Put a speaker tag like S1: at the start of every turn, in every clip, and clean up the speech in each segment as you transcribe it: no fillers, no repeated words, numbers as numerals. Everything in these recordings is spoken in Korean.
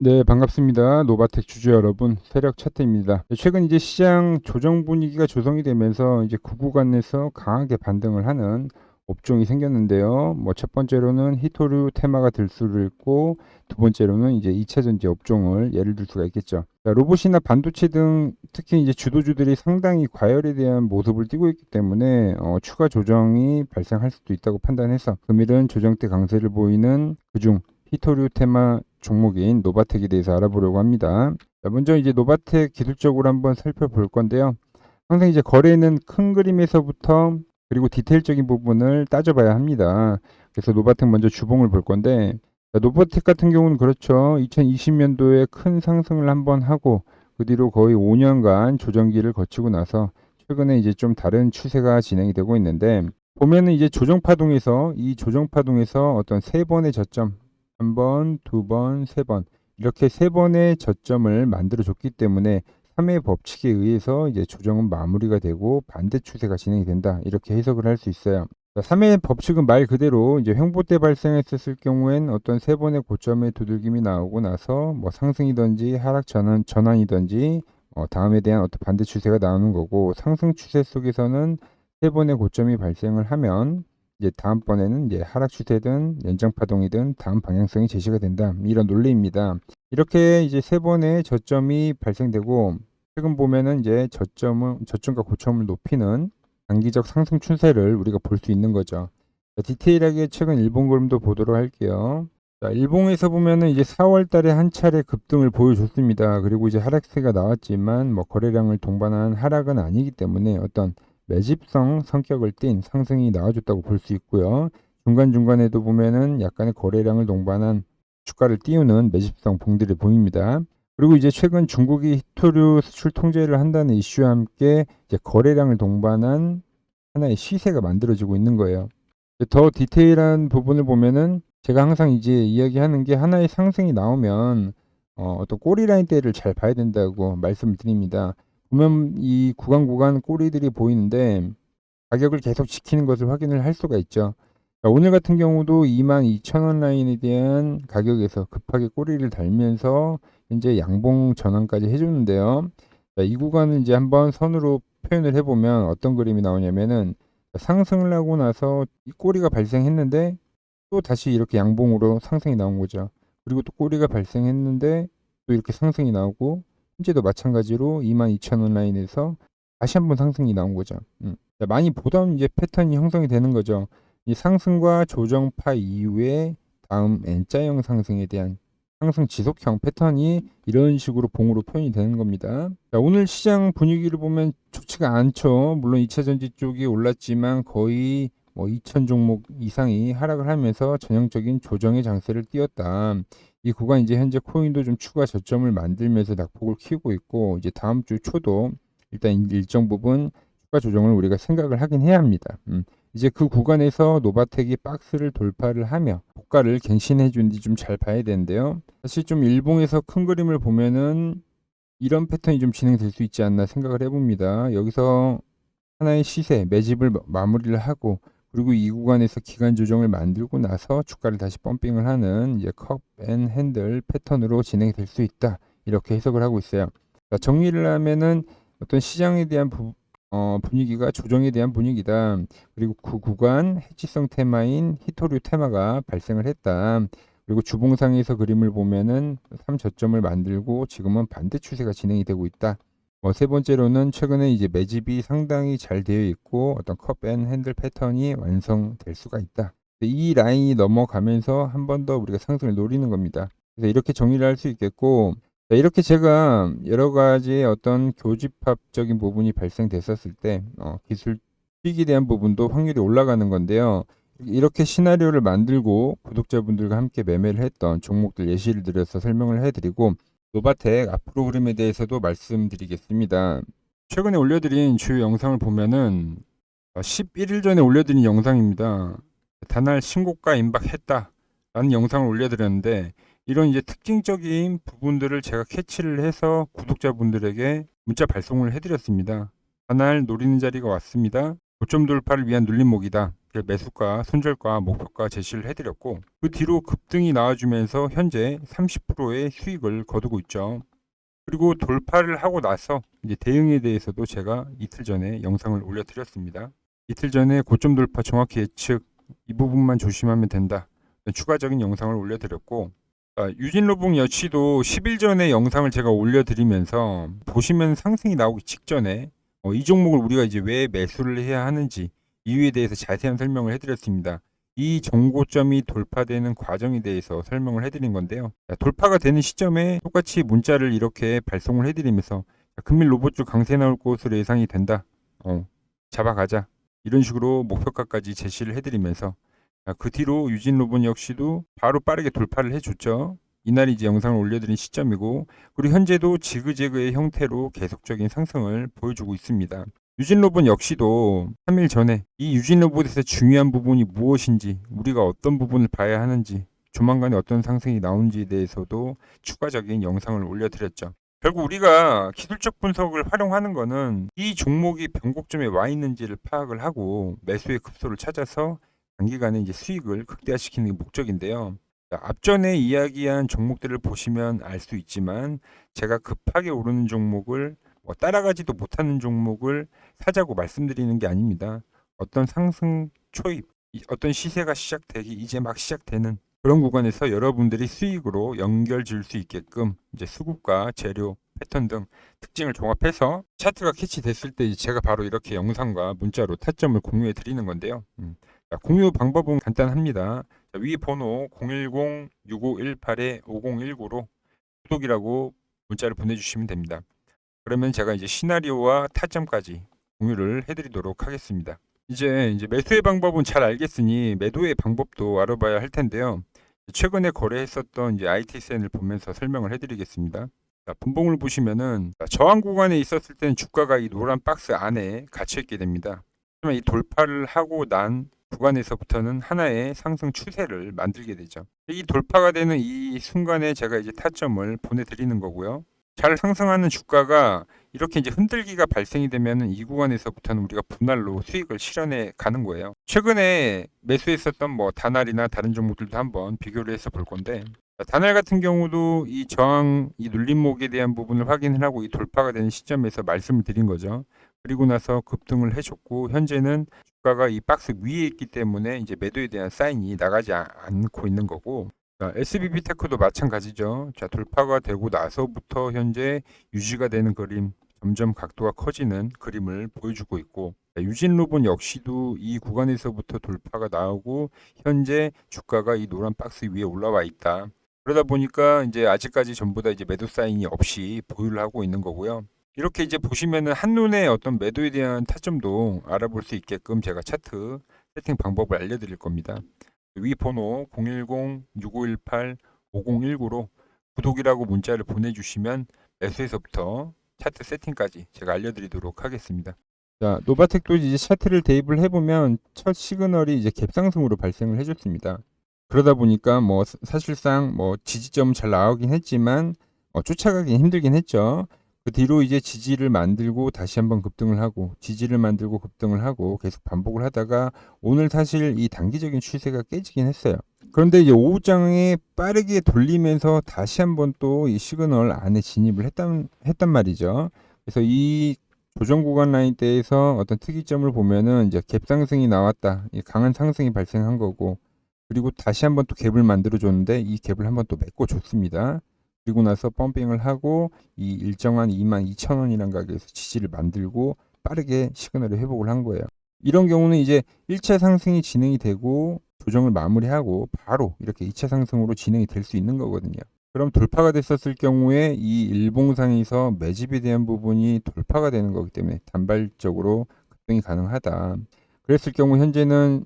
S1: 네, 반갑습니다. 노바텍 주주 여러분, 세력 차트입니다. 최근 이제 시장 조정 분위기가 조성이 되면서 이제 구간에서 강하게 반등을 하는 업종이 생겼는데요. 첫 번째로는 히토류 테마가 들 수를 있고, 두 번째로는 이제 2차 전지 업종을 예를 들 수가 있겠죠. 자, 로봇이나 반도체 등 특히 이제 주도주들이 상당히 과열에 대한 모습을 띠고 있기 때문에 추가 조정이 발생할 수도 있다고 판단해서 금일은 조정대 강세를 보이는 그중 히토류 테마 종목인 노바텍에 대해서 알아보려고 합니다. 자, 먼저 이제 노바텍 기술적으로 한번 살펴볼 건데요. 항상 이제 거래는 큰 그림에서부터 그리고 디테일적인 부분을 따져봐야 합니다. 그래서 노바텍 먼저 주봉을 볼 건데, 자, 노바텍 같은 경우는 그렇죠. 2020년도에 큰 상승을 한번 하고 그 뒤로 거의 5년간 조정기를 거치고 나서 최근에 이제 좀 다른 추세가 진행이 되고 있는데, 보면은 이제 이 조정 파동에서 어떤 세 번의 저점, 한 번, 두 번, 세 번, 이렇게 세 번의 저점을 만들어 줬기 때문에 3의 법칙에 의해서 이제 조정은 마무리가 되고 반대 추세가 진행이 된다. 이렇게 해석을 할 수 있어요. 3의 법칙은 말 그대로 이제 횡보 때 발생했을 경우엔 어떤 세 번의 고점의 두들김이 나오고 나서 상승이든지 하락 전환이든지 다음에 대한 어떤 반대 추세가 나오는 거고, 상승 추세 속에서는 세 번의 고점이 발생을 하면 이제 다음번에는 이제 하락 추세든 연장 파동이든 다음 방향성이 제시가 된다. 이런 논리입니다. 이렇게 이제 세 번의 저점이 발생되고, 최근 보면은 이제 저점과 고점을 높이는 단기적 상승 추세를 우리가 볼 수 있는 거죠. 자, 디테일하게 최근 일본 그림도 보도록 할게요. 자, 일봉에서 보면은 이제 4월 달에 한 차례 급등을 보여줬습니다. 그리고 이제 하락세가 나왔지만 거래량을 동반한 하락은 아니기 때문에 어떤 매집성 성격을 띤 상승이 나와줬다고 볼 수 있고요. 중간중간에도 보면은 약간의 거래량을 동반한 주가를 띄우는 매집성 봉들이 보입니다. 그리고 이제 최근 중국이 히토류 수출 통제를 한다는 이슈와 함께 이제 거래량을 동반한 하나의 시세가 만들어지고 있는 거예요. 더 디테일한 부분을 보면은 제가 항상 이제 이야기하는 게, 하나의 상승이 나오면 어떤 꼬리 라인대를 잘 봐야 된다고 말씀을 드립니다. 보면 이 구간 꼬리들이 보이는데 가격을 계속 지키는 것을 확인을 할 수가 있죠. 자, 오늘 같은 경우도 22,000원 라인에 대한 가격에서 급하게 꼬리를 달면서 현재 양봉 전환까지 해줬는데요. 자, 이 구간은 이제 한번 선으로 표현을 해보면 어떤 그림이 나오냐면은, 상승을 하고 나서 이 꼬리가 발생했는데 또 다시 이렇게 양봉으로 상승이 나온 거죠. 그리고 또 꼬리가 발생했는데 또 이렇게 상승이 나오고, 현재도 마찬가지로 22,000원 라인에서 다시 한번 상승이 나온 거죠. 많이 보던 이제 패턴이 형성이 되는 거죠. 이 상승과 조정파 이후에 다음 N자형 상승에 대한 상승 지속형 패턴이 이런 식으로 봉으로 표현이 되는 겁니다. 자, 오늘 시장 분위기를 보면 좋지가 않죠. 물론 2차 전지 쪽이 올랐지만 거의 2천 종목 이상이 하락을 하면서 전형적인 조정의 장세를 띄웠다. 이 구간 이제 현재 코인도 좀 추가 저점을 만들면서 낙폭을 키우고 있고, 이제 다음 주 초도 일단 일정 부분 추가 조정을 우리가 생각을 하긴 해야 합니다. 이제 그 구간에서 노바텍이 박스를 돌파를 하며 고가를 갱신해 준지 좀 잘 봐야 되는데요. 사실 좀 일봉에서 큰 그림을 보면은 이런 패턴이 좀 진행될 수 있지 않나 생각을 해봅니다. 여기서 하나의 시세 매집을 마무리를 하고, 그리고 이 구간에서 기간 조정을 만들고 나서 주가를 다시 펌핑을 하는 이제 컵 앤 핸들 패턴으로 진행될 수 있다. 이렇게 해석을 하고 있어요. 자, 정리를 하면은 어떤 시장에 대한 분위기가 조정에 대한 분위기다. 그리고 그 구간 해지성 테마인 히토류 테마가 발생을 했다. 그리고 주봉상에서 그림을 보면은 3저점을 만들고 지금은 반대 추세가 진행이 되고 있다. 세 번째로는 최근에 이제 매집이 상당히 잘 되어 있고 어떤 컵 앤 핸들 패턴이 완성될 수가 있다. 이 라인이 넘어가면서 한 번 더 우리가 상승을 노리는 겁니다. 그래서 이렇게 정리를 할 수 있겠고, 자, 이렇게 제가 여러 가지 어떤 교집합적인 부분이 발생됐었을 때 기술 수익에 대한 부분도 확률이 올라가는 건데요. 이렇게 시나리오를 만들고 구독자분들과 함께 매매를 했던 종목들 예시를 들어서 설명을 해드리고, 노바텍 앞으로 흐름에 대해서도 말씀드리겠습니다. 최근에 올려드린 주요 영상을 보면은 11일 전에 올려드린 영상입니다. 단할 신고가 임박했다 라는 영상을 올려드렸는데, 이런 이제 특징적인 부분들을 제가 캐치를 해서 구독자분들에게 문자 발송을 해드렸습니다. 단할 노리는 자리가 왔습니다. 고점 돌파를 위한 눌림목이다. 매수가, 손절가, 목표가 제시를 해드렸고 그 뒤로 급등이 나와주면서 현재 30%의 수익을 거두고 있죠. 그리고 돌파를 하고 나서 이제 대응에 대해서도 제가 이틀 전에 영상을 올려드렸습니다. 이틀 전에 고점 돌파 정확히 예측 이 부분만 조심하면 된다. 추가적인 영상을 올려드렸고 유진로봉 역시도 10일 전에 영상을 제가 올려드리면서 보시면 상승이 나오기 직전에 이 종목을 우리가 이제 왜 매수를 해야 하는지 이유에 대해서 자세한 설명을 해드렸습니다. 이 정고점이 돌파되는 과정에 대해서 설명을 해드린 건데요. 돌파가 되는 시점에 똑같이 문자를 이렇게 발송을 해드리면서 금일 로봇주 강세 나올 것으로 예상이 된다. 잡아가자. 이런 식으로 목표가까지 제시를 해드리면서 그 뒤로 유진로봇 역시도 바로 빠르게 돌파를 해줬죠. 이날이 이제 영상을 올려드린 시점이고 그리고 현재도 지그재그의 형태로 계속적인 상승을 보여주고 있습니다. 유진로봇 역시도 3일 전에 이 유진로봇에서 중요한 부분이 무엇인지 우리가 어떤 부분을 봐야 하는지 조만간에 어떤 상승이 나오는지에 대해서도 추가적인 영상을 올려드렸죠. 결국 우리가 기술적 분석을 활용하는 것은 이 종목이 변곡점에 와 있는지를 파악을 하고 매수의 급소를 찾아서 단기간에 이제 수익을 극대화시키는 게 목적인데요. 앞전에 이야기한 종목들을 보시면 알 수 있지만 제가 급하게 오르는 종목을 따라가지도 못하는 종목을 사자고 말씀드리는 게 아닙니다. 어떤 상승 초입, 어떤 시세가 시작되기 이제 막 시작되는 그런 구간에서 여러분들이 수익으로 연결 지을 수 있게끔 이제 수급과 재료, 패턴 등 특징을 종합해서 차트가 캐치됐을 때 제가 바로 이렇게 영상과 문자로 타점을 공유해 드리는 건데요. 공유 방법은 간단합니다. 위 번호 010-6518-5019로 구독이라고 문자를 보내주시면 됩니다. 그러면 제가 이제 시나리오와 타점까지 공유를 해드리도록 하겠습니다. 이제 매수의 방법은 잘 알겠으니 매도의 방법도 알아봐야 할 텐데요. 최근에 거래했었던 이제 IT센을 보면서 설명을 해드리겠습니다. 분봉을 보시면은 저항 구간에 있었을 때는 주가가 이 노란 박스 안에 갇혀 있게 됩니다. 하지만 이 돌파를 하고 난 구간에서부터는 하나의 상승 추세를 만들게 되죠. 이 돌파가 되는 이 순간에 제가 이제 타점을 보내드리는 거고요. 잘 상승하는 주가가 이렇게 이제 흔들기가 발생이 되면 이 구간에서부터는 우리가 분할로 수익을 실현해 가는 거예요. 최근에 매수했었던 다날이나 다른 종목들도 한번 비교를 해서 볼 건데 다날 같은 경우도 이 저항, 이 눌림목에 대한 부분을 확인을 하고 이 돌파가 되는 시점에서 말씀을 드린 거죠. 그리고 나서 급등을 해줬고 현재는 주가가 이 박스 위에 있기 때문에 이제 매도에 대한 사인이 나가지 않고 있는 거고 SBB테크도 마찬가지죠. 자, 돌파가 되고 나서부터 현재 유지가 되는 그림, 점점 각도가 커지는 그림을 보여주고 있고 유진로봇 역시도 이 구간에서부터 돌파가 나오고 현재 주가가 이 노란 박스 위에 올라와 있다. 그러다 보니까 이제 아직까지 전부 다 이제 매도 사인이 없이 보유를 하고 있는 거고요. 이렇게 이제 보시면은 한눈에 어떤 매도에 대한 타점도 알아볼 수 있게끔 제가 차트 세팅 방법을 알려드릴 겁니다. 위 번호 010-6518-5019로 구독이라고 문자를 보내주시면 매수에서부터 차트 세팅까지 제가 알려드리도록 하겠습니다. 자, 노바텍도 이제 차트를 대입을 해보면 첫 시그널이 이제 갭상승으로 발생을 해줬습니다. 그러다 보니까 사실상 지지점은 잘 나오긴 했지만 쫓아가기 힘들긴 했죠. 그 뒤로 이제 지지를 만들고 다시 한번 급등을 하고 지지를 만들고 급등을 하고 계속 반복을 하다가 오늘 사실 이 단기적인 추세가 깨지긴 했어요. 그런데 이제 오후장에 빠르게 돌리면서 다시 한번 또 이 시그널 안에 진입을 했단 말이죠. 그래서 이 조정 구간 라인대에서 어떤 특이점을 보면은 이제 갭 상승이 나왔다. 강한 상승이 발생한 거고 그리고 다시 한번 또 갭을 만들어 줬는데 이 갭을 한번 또 메꿔 줬습니다. 그리고 나서 펌핑을 하고 이 일정한 22,000원이라는 가격에서 지지를 만들고 빠르게 시그널을 회복을 한 거예요. 이런 경우는 이제 1차 상승이 진행이 되고 조정을 마무리하고 바로 이렇게 2차 상승으로 진행이 될 수 있는 거거든요. 그럼 돌파가 됐었을 경우에 이 일봉상에서 매집에 대한 부분이 돌파가 되는 거기 때문에 단발적으로 급등이 가능하다. 그랬을 경우 현재는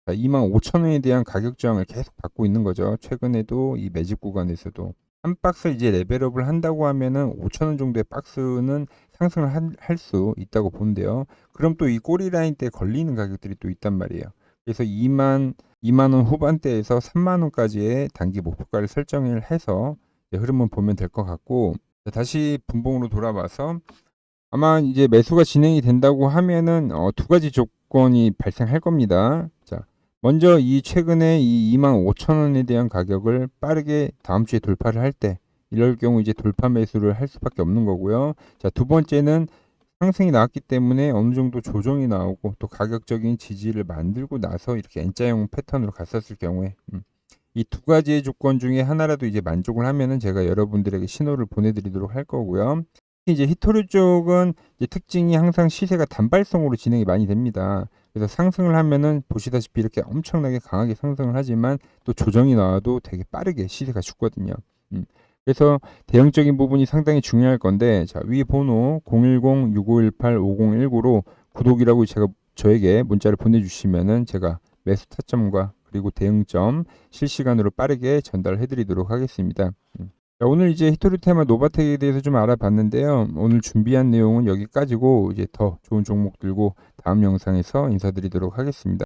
S1: 25,000원에 대한 가격 저항을 계속 받고 있는 거죠. 최근에도 이 매집 구간에서도 한 박스 이제 레벨업을 한다고 하면은 5,000원 정도의 박스는 상승을 할 수 있다고 보는데요. 그럼 또 이 꼬리 라인 때 걸리는 가격들이 또 있단 말이에요. 그래서 2만 원 후반대에서 3만 원까지의 단기 목표가를 설정을 해서 흐름을 보면 될 것 같고 다시 분봉으로 돌아와서 아마 이제 매수가 진행이 된다고 하면은 두 가지 조건 조건이 발생할 겁니다. 자, 먼저 이 최근에 이 25,000원에 대한 가격을 빠르게 다음 주에 돌파를 할 때, 이럴 경우 이제 돌파 매수를 할 수밖에 없는 거고요. 자, 두 번째는 상승이 나왔기 때문에 어느 정도 조정이 나오고 또 가격적인 지지를 만들고 나서 이렇게 N자형 패턴으로 갔었을 경우에 이 두 가지의 조건 중에 하나라도 이제 만족을 하면은 제가 여러분들에게 신호를 보내드리도록 할 거고요. 이제 히토리 쪽은 이제 특징이 항상 시세가 단발성으로 진행이 많이 됩니다. 그래서 상승을 하면은 보시다시피 이렇게 엄청나게 강하게 상승을 하지만 또 조정이 나와도 되게 빠르게 시세가 죽거든요. 그래서 대형적인 부분이 상당히 중요할 건데, 자, 위 번호 010-6518-5019로 구독이라고 저에게 문자를 보내주시면은 제가 매수 타점과 그리고 대응점 실시간으로 빠르게 전달해 드리도록 하겠습니다. 자, 오늘 이제 히토리 테마 노바텍에 대해서 좀 알아봤는데요. 오늘 준비한 내용은 여기까지고 이제 더 좋은 종목 들고 다음 영상에서 인사드리도록 하겠습니다.